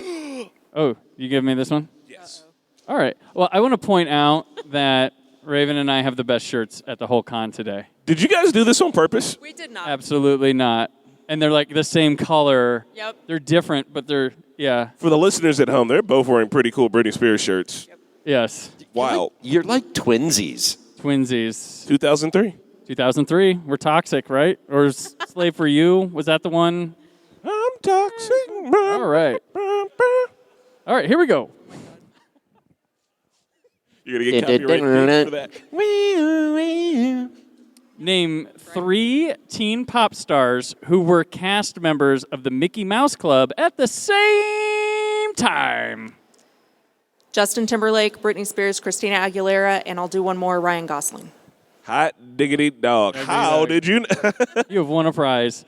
Oh, you give me this one? Yes. All right. Well, I want to point out that Raven and I have the best shirts at the whole con today. Did you guys do this on purpose? We did not. Absolutely not. And they're like the same color. Yep. They're different, but they're, yeah. For the listeners at home, they're both wearing pretty cool Britney Spears shirts. Yep. Yes. Wow. You're like twinsies. Twinsies. 2003. 2003. We're toxic, right? Or Slave for You? Was that the one? I'm toxic. All right. All right, here we go. You're going to get copyrighted for that. Name 3 teen pop stars who were cast members of the Mickey Mouse Club at the same time. Justin Timberlake, Britney Spears, Christina Aguilera, and I'll do one more, Ryan Gosling. Hot diggity dog. How did you You have won a prize.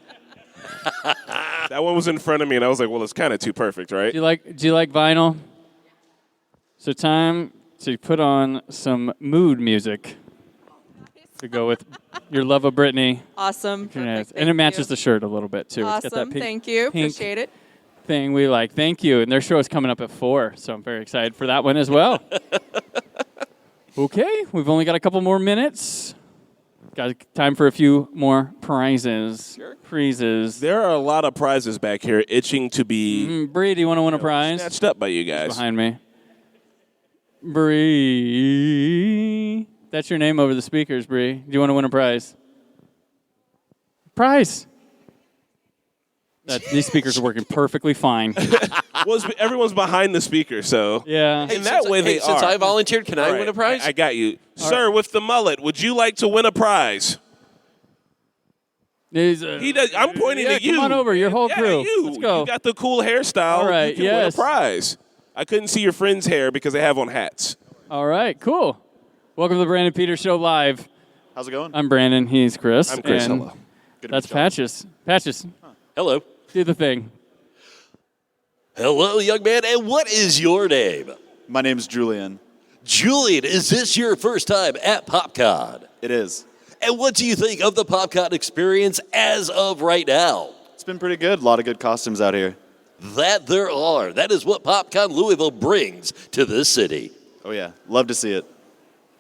That one was in front of me, and I was like, well, it's kind of too perfect, right? Do you like vinyl? So time to put on some mood music to go with your love of Britney. Awesome. Perfect. And it matches the shirt a little bit, too. Awesome. It's got that pink, Thank you. pink Appreciate it. thing we like. Thank you. And their show is coming up at 4, so I'm very excited for that one as well. Okay, we've only got a couple more minutes. Got time for a few more prizes. Sure. Prizes. There are a lot of prizes back here itching to be Bree, do you want to win a prize? snatched up by you guys. Behind me. Bree. That's your name over the speakers, Bree. Do you want to win a prize? Prize. These speakers are working perfectly fine. Well, everyone's behind the speaker, so yeah. in that way they are. Since I volunteered, can I win a prize? I got you. Sir with the mullet, would you like to win a prize? He does. I'm pointing at you. Come on over, your whole crew. You. Let's go. You got the cool hairstyle. All right, you can win a prize. I couldn't see your friend's hair because they have on hats. All right, cool. Welcome to the Brandon Peters Show Live. How's it going? I'm Brandon. He's Chris. I'm Chris. And hello. That's Patches. Patches. Hello. Do the thing. Hello, young man. And what is your name? My name's Julian. Julian, is this your first time at PopCon? It is. And what do you think of the PopCon experience as of right now? It's been pretty good. A lot of good costumes out here. That there are. That is what PopCon Louisville brings to this city. Oh, yeah. Love to see it.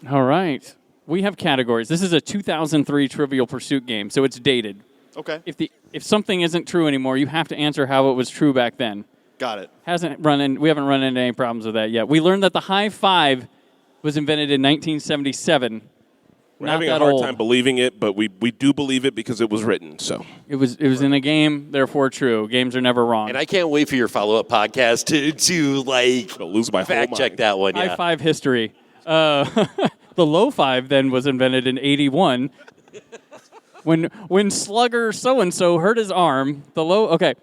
All right. We have categories. This is a 2003 Trivial Pursuit game, so it's dated. Okay. If something isn't true anymore, you have to answer how it was true back then. Got it. We haven't run into any problems with that yet. We learned that the high five was invented in 1977. We're Not having a that hard old. time believing it, but we do believe it because it was written. So It was in a game, therefore true. Games are never wrong. And I can't wait for your follow-up podcast to lose my fact whole check mind. that one. High Yeah. five history. The low five then was invented in 81. When slugger so-and-so hurt his arm, the low, okay.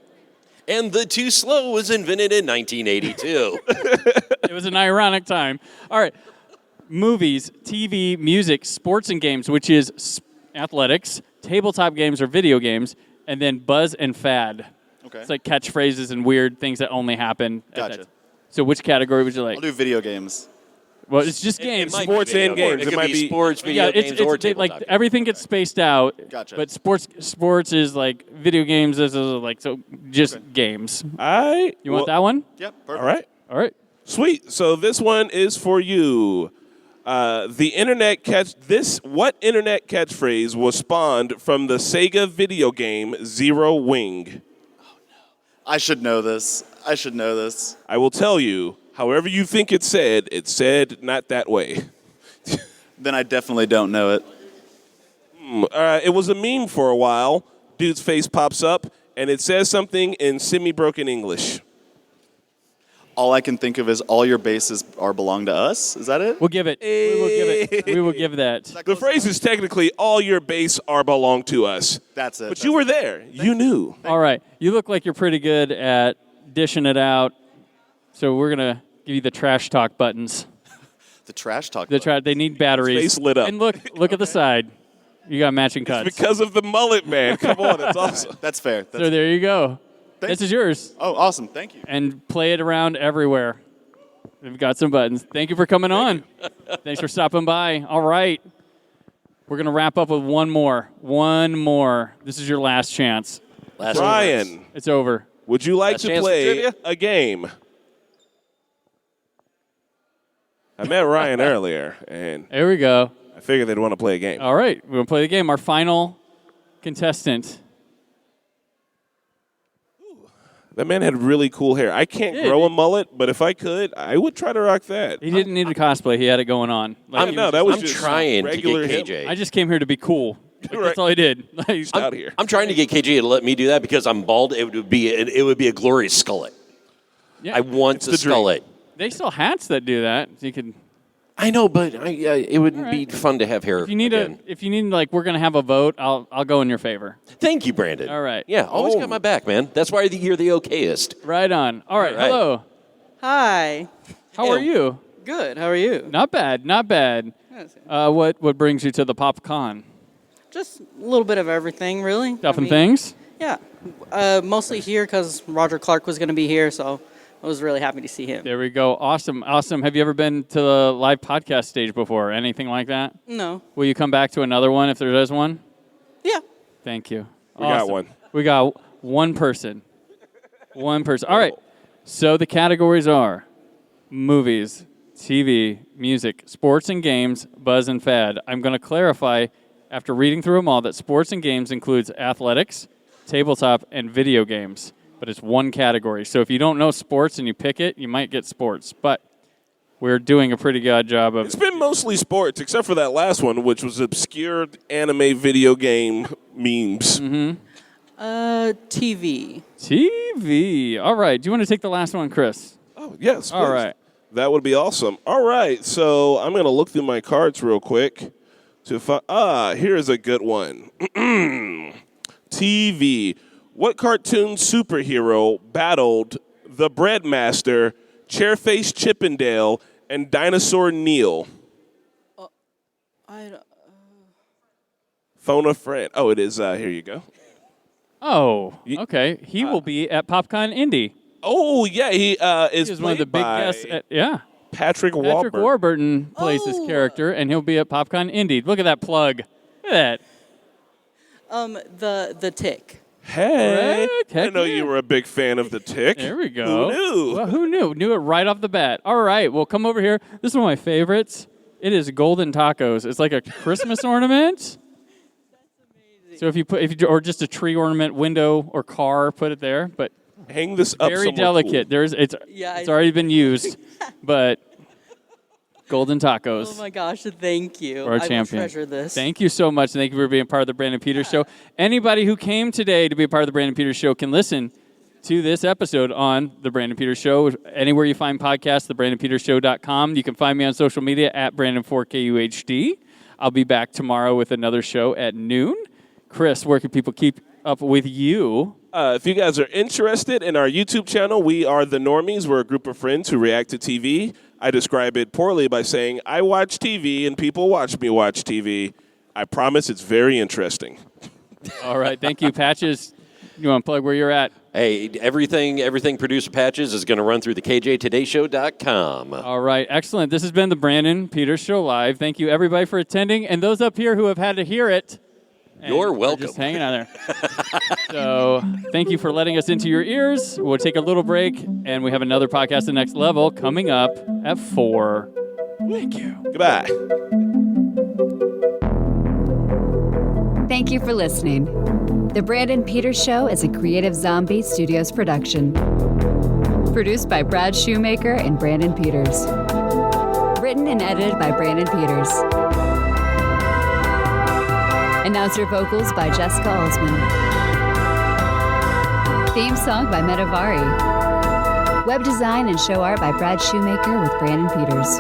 And the too slow was invented in 1982. It was an ironic time. All right. Movies, TV, music, sports and games, which is athletics, tabletop games or video games, and then buzz and fad. Okay. It's like catchphrases and weird things that only happen. Gotcha. So which category would you like? I'll do video games. Well, it's just games. might be Sports video and games. It It could might be be- sports, video Yeah, games, or it's like tabletop. everything gets spaced out. Gotcha. But sports is like video games is like so just games. You want that one? Yep. Perfect. All right. All right. Sweet. So this one is for you. What internet catchphrase was spawned from the Sega video game Zero Wing? I should know this. I will tell you. However you think it's said not that way. Then I definitely don't know it. It was a meme for a while. Dude's face pops up, and it says something in semi-broken English. All I can think of is all your bases belong to us. Is that it? We'll give it. We will give that. The phrase is technically all your base are belong to us. That's it. But you were there. You knew. All right. You look like you're pretty good at dishing it out. So we're going to give you the trash talk buttons. The trash talk. They need batteries. Face lit up. And look at the side. You got matching cuts. It's because of the mullet, man. Come on, it's awesome. That's fair. So there you go. This is yours. Oh, awesome. Thank you. And play it around everywhere. We've got some buttons. Thank you for coming on. Thanks for stopping by. All right. We're going to wrap up with one more. This is your last chance. Brian. It's over. Would you like Last to chance for play trivia? a game? I met Ryan earlier, and there we go. I figured they'd want to play a game. All right, we're going to play the game. Our final contestant. That man had really cool hair. I can't grow a mullet, but if I could, I would try to rock that. He didn't need to cosplay. He had it going on. I'm just trying to get regular KJ. I just came here to be cool. Like, Right. That's all I did. Out here. I'm trying to get KJ to let me do that because I'm bald. It would be a glorious skullet. Yeah. I want to skullet. They sell hats that do that. So you can. I know, but it would be fun to have hair. If you need like, we're gonna have a vote, I'll go in your favor. Thank you, Brandon. All right. Yeah, always got my back, man. That's why you're the okayest. Right on. All right. All right. Hello. Hi. How are you? Good. How are you? Not bad. Not bad. What brings you to the PopCon? Just a little bit of everything, really. Stuff and things. Yeah. Mostly here because Roger Clark was going to be here, so I was really happy to see him. There we go. Awesome. Awesome. Have you ever been to the live podcast stage before? Anything like that? No. Will you come back to another one if there is one? Yeah. Thank you. We got one. We got one person. One person. All right. So the categories are movies, TV, music, sports and games, buzz and fad. I'm going to clarify after reading through them all that sports and games includes athletics, tabletop, and video games. But it's one category. So if you don't know sports and you pick it, you might get sports. But we're doing a pretty good job of... It's been mostly sports, except for that last one, which was obscure anime video game memes. Mm-hmm. TV. TV. All right. Do you want to take the last one, Chris? Oh, yes, All please. right. That would be awesome. All right, so I'm going to look through my cards real quick to find... here's a good one. TV. What cartoon superhero battled the Breadmaster, Chairface Chippendale, and Dinosaur Neil? Phone a friend. Oh, it is. Here you go. Oh, okay. He will be at PopCon Indy. Oh, yeah. He is one of the big guests. Patrick Patrick Warburton plays this character, and he'll be at PopCon Indy. Look at that plug. Look at that. The Tick. Hey, Correct. I Heck know yeah. you were a big fan of The Tick. There we go. Who knew? Well, who knew? Knew it right off the bat. All right. Well, come over here. This is one of my favorites. It is golden tacos. It's like a Christmas ornament. So if you or just a tree ornament, window or car, put it there. But hang this up. Very delicate. Cool. It's already been used, but golden tacos. Oh my gosh! Thank you. For our I champion. will treasure this. Thank you so much. Thank you for being part of the Brandon Peters Show. Anybody who came today to be a part of the Brandon Peters Show can listen to this episode on the Brandon Peters Show. Anywhere you find podcasts, thebrandonpetersshow.com. You can find me on social media at Brandon4KUHD. I'll be back tomorrow with another show at noon. Chris, where can people keep up with you? If you guys are interested in our YouTube channel, we are the Normies. We're a group of friends who react to TV. I describe it poorly by saying, I watch TV and people watch me watch TV. I promise it's very interesting. All right. Thank you, Patches. You want to plug where you're at? Hey, everything producer Patches is going to run through the KJTodayShow.com. All right. Excellent. This has been the Brandon Peters Show Live. Thank you, everybody, for attending. And those up here who have had to hear it. You're welcome. Just hanging out there. So thank you for letting us into your ears. We'll take a little break, and we have another podcast, The Next Level, coming up at 4. Thank you. Goodbye. Thank you for listening. The Brandon Peters Show is a Creative Zombie Studios production. Produced by Brad Shoemaker and Brandon Peters. Written and edited by Brandon Peters. Announcer vocals by Jessica Alsman. Theme song by Metavari. Web design and show art by Brad Shoemaker with Brandon Peters.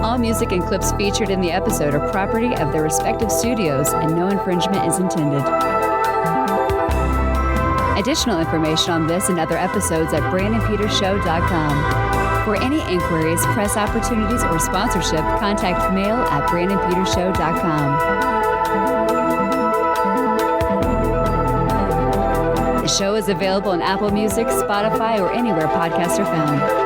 All music and clips featured in the episode are property of their respective studios and no infringement is intended. Additional information on this and other episodes at BrandonPetersShow.com. For any inquiries, press opportunities, or sponsorship, contact mail at BrandonPetersShow.com. The show is available on Apple Music, Spotify, or anywhere podcasts are found.